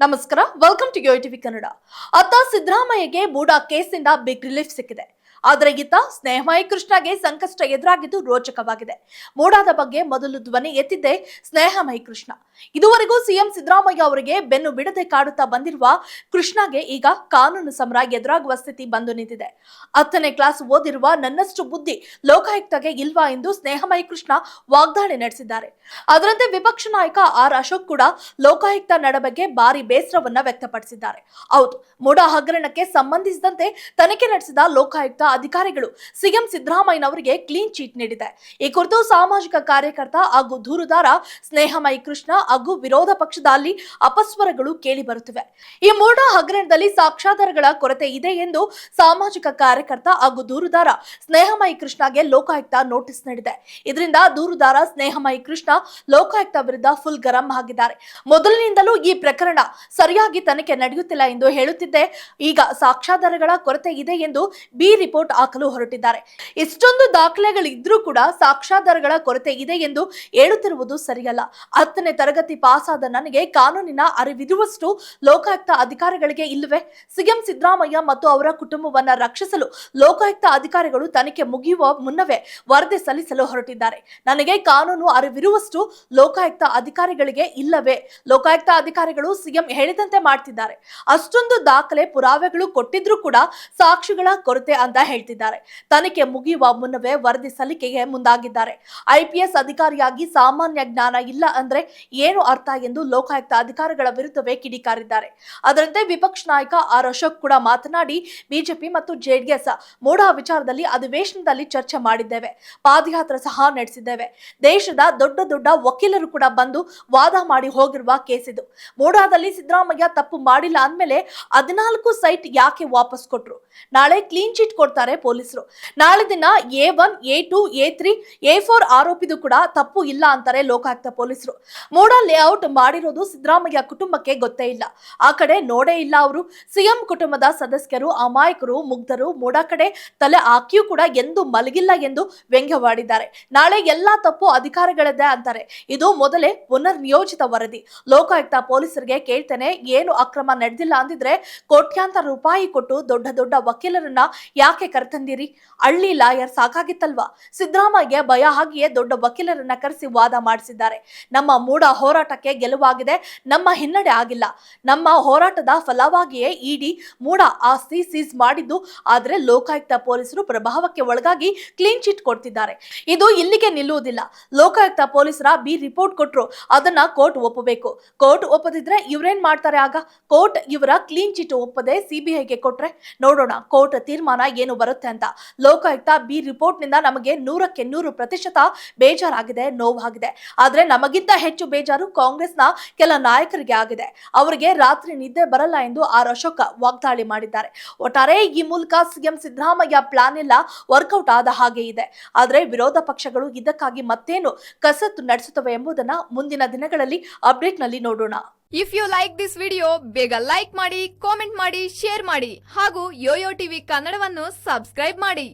ನಮಸ್ಕಾರ, welcome to TV Kannada. ಅತ್ತ ಸಿದ್ದರಾಮಯ್ಯಗೆ ಮೂಡಾ ಕೇಸಿಂದ ಬಿಗ್ ರಿಲೀಫ್ ಸಿಕ್ಕಿದೆ. ಆದರೆ ಇತ್ತ ಸ್ನೇಹಮಯಿ ಕೃಷ್ಣಗೆ ಸಂಕಷ್ಟ ಎದುರಾಗಿದ್ದು ರೋಚಕವಾಗಿದೆ. ಮೂಡಾದ ಬಗ್ಗೆ ಮೊದಲು ಧ್ವನಿ ಎತ್ತಿದ್ದೆ ಸ್ನೇಹಮಯಿ ಕೃಷ್ಣ. ಇದುವರೆಗೂ ಸಿಎಂ ಸಿದ್ದರಾಮಯ್ಯ ಅವರಿಗೆ ಬೆನ್ನು ಬಿಡದೆ ಕಾಡುತ್ತಾ ಬಂದಿರುವ ಕೃಷ್ಣಗೆ ಈಗ ಕಾನೂನು ಸಮರ ಎದುರಾಗುವ ಸ್ಥಿತಿ ಬಂದು ನಿಂತಿದೆ. 10ನೇ ಕ್ಲಾಸ್ ಓದಿರುವ ನನ್ನಷ್ಟು ಬುದ್ಧಿ ಲೋಕಾಯುಕ್ತಗೆ ಇಲ್ವಾ ಎಂದು ಸ್ನೇಹಮಯಿ ಕೃಷ್ಣ ವಾಗ್ದಾಳಿ ನಡೆಸಿದ್ದಾರೆ. ಅದರಂತೆ ವಿಪಕ್ಷ ನಾಯಕ ಆರ್ ಅಶೋಕ್ ಕೂಡ ಲೋಕಾಯುಕ್ತ ನಡೆ ಬಗ್ಗೆ ಭಾರಿ ಬೇಸರವನ್ನ ವ್ಯಕ್ತಪಡಿಸಿದ್ದಾರೆ. ಹೌದು, ಮೂಡಾ ಹಗರಣಕ್ಕೆ ಸಂಬಂಧಿಸಿದಂತೆ ತನಿಖೆ ನಡೆಸಿದ ಲೋಕಾಯುಕ್ತ ಅಧಿಕಾರಿಗಳು ಸಿಎಂ ಸಿದ್ದರಾಮಯ್ಯನವರಿಗೆ ಕ್ಲೀನ್ ಚೀಟ್ ನೀಡಿದೆ. ಈ ಕುರಿತು ಸಾಮಾಜಿಕ ಕಾರ್ಯಕರ್ತ ಹಾಗೂ ದೂರುದಾರ ಸ್ನೇಹಮಯಿ ಕೃಷ್ಣ ಹಾಗೂ ವಿರೋಧ ಪಕ್ಷದಲ್ಲಿ ಅಪಸ್ವರಗಳು ಕೇಳಿ ಬರುತ್ತಿವೆ. ಈ ಮೂಡಾ ಹಗರಣದಲ್ಲಿ ಸಾಕ್ಷ್ಯಾಧಾರಗಳ ಕೊರತೆ ಇದೆ ಎಂದು ಸಾಮಾಜಿಕ ಕಾರ್ಯಕರ್ತ ಹಾಗೂ ದೂರುದಾರ ಸ್ನೇಹಮಯಿ ಕೃಷ್ಣಗೆ ಲೋಕಾಯುಕ್ತ ನೋಟಿಸ್ ನೀಡಿದೆ. ಇದರಿಂದ ದೂರುದಾರ ಸ್ನೇಹಮಯಿ ಕೃಷ್ಣ ಲೋಕಾಯುಕ್ತ ವಿರುದ್ಧ ಫುಲ್ ಗರಂ ಆಗಿದ್ದಾರೆ. ಮೊದಲಿನಿಂದಲೂ ಈ ಪ್ರಕರಣ ಸರಿಯಾಗಿ ತನಿಖೆ ನಡೆಯುತ್ತಿಲ್ಲ ಎಂದು ಹೇಳುತ್ತಿದ್ದೆ. ಈಗ ಸಾಕ್ಷ್ಯಾಧಾರಗಳ ಕೊರತೆ ಇದೆ ಎಂದು ಬಿ ರಿಪೋರ್ಟ್ ಹಾಕಲು ಹೊರಟಿದ್ದಾರೆ. ಇಷ್ಟೊಂದು ದಾಖಲೆಗಳಿದ್ರೂ ಕೂಡ ಸಾಕ್ಷ್ಯಾಧಾರಗಳ ಕೊರತೆ ಇದೆ ಎಂದು ಹೇಳುತ್ತಿರುವುದು ಸರಿಯಲ್ಲ. 10ನೇ ತರಗತಿ ಪಾಸ್ ಆದ ನನಗೆ ಕಾನೂನಿನ ಅರಿವಿರುವಷ್ಟು ಲೋಕಾಯುಕ್ತ ಅಧಿಕಾರಿಗಳಿಗೆ ಇಲ್ಲವೇ? ಸಿಎಂ ಸಿದ್ದರಾಮಯ್ಯ ಮತ್ತು ಅವರ ಕುಟುಂಬವನ್ನ ರಕ್ಷಿಸಲು ಲೋಕಾಯುಕ್ತ ಅಧಿಕಾರಿಗಳು ತನಿಖೆ ಮುಗಿಯುವ ಮುನ್ನವೇ ವರದಿ ಸಲ್ಲಿಸಲು ಹೊರಟಿದ್ದಾರೆ. ನನಗೆ ಕಾನೂನು ಅರಿವಿರುವಷ್ಟು ಲೋಕಾಯುಕ್ತ ಅಧಿಕಾರಿಗಳಿಗೆ ಇಲ್ಲವೇ? ಲೋಕಾಯುಕ್ತ ಅಧಿಕಾರಿಗಳು ಸಿಎಂ ಹೇಳಿದಂತೆ ಮಾಡ್ತಿದ್ದಾರೆ. ಅಷ್ಟೊಂದು ದಾಖಲೆ ಪುರಾವೆಗಳು ಕೊಟ್ಟಿದ್ರೂ ಕೂಡ ಸಾಕ್ಷಿಗಳ ಕೊರತೆ ಅಂತ ಹೇಳ್ತಿದ್ದಾರೆ. ತನಿಖೆ ಮುಗಿಯುವ ಮುನ್ನವೇ ವರದಿ ಸಲ್ಲಿಕೆಗೆ ಮುಂದಾಗಿದ್ದಾರೆ. ಐಪಿಎಸ್ ಅಧಿಕಾರಿಯಾಗಿ ಸಾಮಾನ್ಯ ಜ್ಞಾನ ಇಲ್ಲ ಅಂದ್ರೆ ಏನು ಅರ್ಥ ಎಂದು ಲೋಕಾಯುಕ್ತ ಅಧಿಕಾರಿಗಳ ವಿರುದ್ಧವೇ ಕಿಡಿಕಾರಿದ್ದಾರೆ. ಅದರಂತೆ ವಿಪಕ್ಷ ನಾಯಕ ಆರ್ ಅಶೋಕ್ ಕೂಡ ಮಾತನಾಡಿ, ಬಿಜೆಪಿ ಮತ್ತು ಜೆಡಿಎಸ್ ಮೂಡಾ ವಿಚಾರದಲ್ಲಿ ಅಧಿವೇಶನದಲ್ಲಿ ಚರ್ಚೆ ಮಾಡಿದ್ದೇವೆ, ಪಾದಯಾತ್ರೆ ಸಹ ನಡೆಸಿದ್ದೇವೆ. ದೇಶದ ದೊಡ್ಡ ದೊಡ್ಡ ವಕೀಲರು ಕೂಡ ಬಂದು ವಾದ ಮಾಡಿ ಹೋಗಿರುವ ಕೇಸ್ ಇದು. ಮೂಡಾದಲ್ಲಿ ಸಿದ್ದರಾಮಯ್ಯ ತಪ್ಪು ಮಾಡಿಲ್ಲ ಅಂದ್ಮೇಲೆ 14 ಸೈಟ್ ಯಾಕೆ ವಾಪಸ್ ಕೊಟ್ರು? ನಾಳೆ ಕ್ಲೀನ್ ಚೀಟ್ ಕೊಡ್ತಾರೆ ಪೊಲೀಸರು. ನಾಳೆ ದಿನ A1, A2, A3, A4 ಆರೋಪಿದು ಕೂಡ ತಪ್ಪು ಇಲ್ಲ ಅಂತಾರೆ ಲೋಕಾಯುಕ್ತ ಪೊಲೀಸರು. ಮೂಡಾ ಲೇಔಟ್ ಮಾಡಿರೋದು ಸಿದ್ದರಾಮಯ್ಯ ಕುಟುಂಬಕ್ಕೆ ಗೊತ್ತೇ ಇಲ್ಲ, ಆ ಕಡೆ ನೋಡೇ ಇಲ್ಲ ಅವರು. ಸಿಎಂ ಕುಟುಂಬದ ಸದಸ್ಯರು ಅಮಾಯಕರು, ಮುಗ್ಧರು, ಮೂಡಾ ಕಡೆ ತಲೆ ಹಾಕಿಯೂ ಕೂಡ ಎಂದು ಮಲಗಿಲ್ಲ ಎಂದು ವ್ಯಂಗ್ಯವಾಡಿದ್ದಾರೆ. ನಾಳೆ ಎಲ್ಲಾ ತಪ್ಪು ಅಧಿಕಾರಿಗಳದ್ದೇ ಅಂತಾರೆ. ಇದು ಮೊದಲೇ ಪುನರ್ ನಿಯೋಜಿತ ವರದಿ. ಲೋಕಾಯುಕ್ತ ಪೊಲೀಸರಿಗೆ ಕೇಳ್ತೇನೆ, ಏನು ಅಕ್ರಮ ನಡೆದಿಲ್ಲ ಅಂದಿದ್ರೆ ಕೋಟ್ಯಾಂತರ ರೂಪಾಯಿ ಕೊಟ್ಟು ದೊಡ್ಡ ದೊಡ್ಡ ವಕೀಲರನ್ನ ಯಾಕೆ ಕರೆತಂದಿರಿ? ಹಳ್ಳಿ ಲಾಯರ್ ಸಾಕಾಗಿತ್ತಲ್ವಾ? ಸಿದ್ದರಾಮಯ್ಯ ಭಯ ಆಗಿಯೇ ದೊಡ್ಡ ವಕೀಲರನ್ನ ಕರೆಸಿ ವಾದ ಮಾಡಿಸಿದ್ದಾರೆ. ನಮ್ಮ ಮೂಡಾ ಹೋರಾಟಕ್ಕೆ ಗೆಲುವಾಗಿದೆ, ನಮ್ಮ ಹಿನ್ನಡೆ ಆಗಿಲ್ಲ. ನಮ್ಮ ಹೋರಾಟದ ಫಲವಾಗಿಯೇ ಇಡಿ ಮೂಡಾ ಆಸ್ತಿ ಸೀಸ್ ಮಾಡಿದ್ದು. ಆದರೆ ಲೋಕಾಯುಕ್ತ ಪೊಲೀಸರು ಪ್ರಭಾವಕ್ಕೆ ಒಳಗಾಗಿ ಕ್ಲೀನ್ ಚಿಟ್ ಕೊಡ್ತಿದ್ದಾರೆ. ಇದು ಇಲ್ಲಿಗೆ ನಿಲ್ಲುವುದಿಲ್ಲ. ಲೋಕಾಯುಕ್ತ ಪೊಲೀಸರ ಬಿ ರಿಪೋರ್ಟ್ ಕೊಟ್ರು, ಅದನ್ನ ಕೋರ್ಟ್ ಒಪ್ಪಬೇಕು. ಕೋರ್ಟ್ ಒಪ್ಪದಿದ್ರೆ ಇವ್ರೇನ್ ಮಾಡ್ತಾರೆ? ಆಗ ಕೋರ್ಟ್ ಇವರ ಕ್ಲೀನ್ ಚಿಟ್ ಒಪ್ಪದೆ ಸಿಬಿಐಗೆ ಕೊಟ್ರೆ ನೋಡೋಣ ಕೋರ್ಟ್ ತೀರ್ಮಾನ ಏನು ಬರುತ್ತೆ ಅಂತ. ಲೋಕಾಯುಕ್ತ ಬಿ ರಿಪೋರ್ಟ್ ನಿಂದ ನಮಗೆ 100ಕ್ಕೆ 100% ಬೇಜಾರಾಗಿದೆ, ನೋವಾಗಿದೆ. ಆದ್ರೆ ನಮಗಿಂತ ಹೆಚ್ಚು ಬೇಜಾರು ಕಾಂಗ್ರೆಸ್ನ ಕೆಲ ನಾಯಕರಿಗೆ ಆಗಿದೆ. ಅವರಿಗೆ ರಾತ್ರಿ ನಿದ್ದೆ ಬರಲ್ಲ ಎಂದು ಆರ್ ಅಶೋಕ್ ವಾಗ್ದಾಳಿ ಮಾಡಿದ್ದಾರೆ. ಒಟ್ಟಾರೆ ಈ ಮೂಲಕ ಸಿಎಂ ಸಿದ್ದರಾಮಯ್ಯ ಪ್ಲಾನ್ ಎಲ್ಲ ವರ್ಕೌಟ್ ಆದ ಹಾಗೆ ಇದೆ. ಆದ್ರೆ ವಿರೋಧ ಪಕ್ಷಗಳು ಇದಕ್ಕಾಗಿ ಮತ್ತೇನು ಕಸರತ್ತು ನಡೆಸುತ್ತವೆ ಎಂಬುದನ್ನ ಮುಂದಿನ ದಿನಗಳಲ್ಲಿ ಅಪ್ಡೇಟ್ ನಲ್ಲಿ ನೋಡೋಣ. If you like this video, ಬೇಗ ಲೈಕ್ ಮಾಡಿ, ಕಾಮೆಂಟ್ ಮಾಡಿ, ಶೇರ್ ಮಾಡಿ ಹಾಗೂ ಯೋಯೋ ಟಿವಿ ಕನ್ನಡವನ್ನು ಸಬ್ಸ್ಕ್ರೈಬ್ ಮಾಡಿ.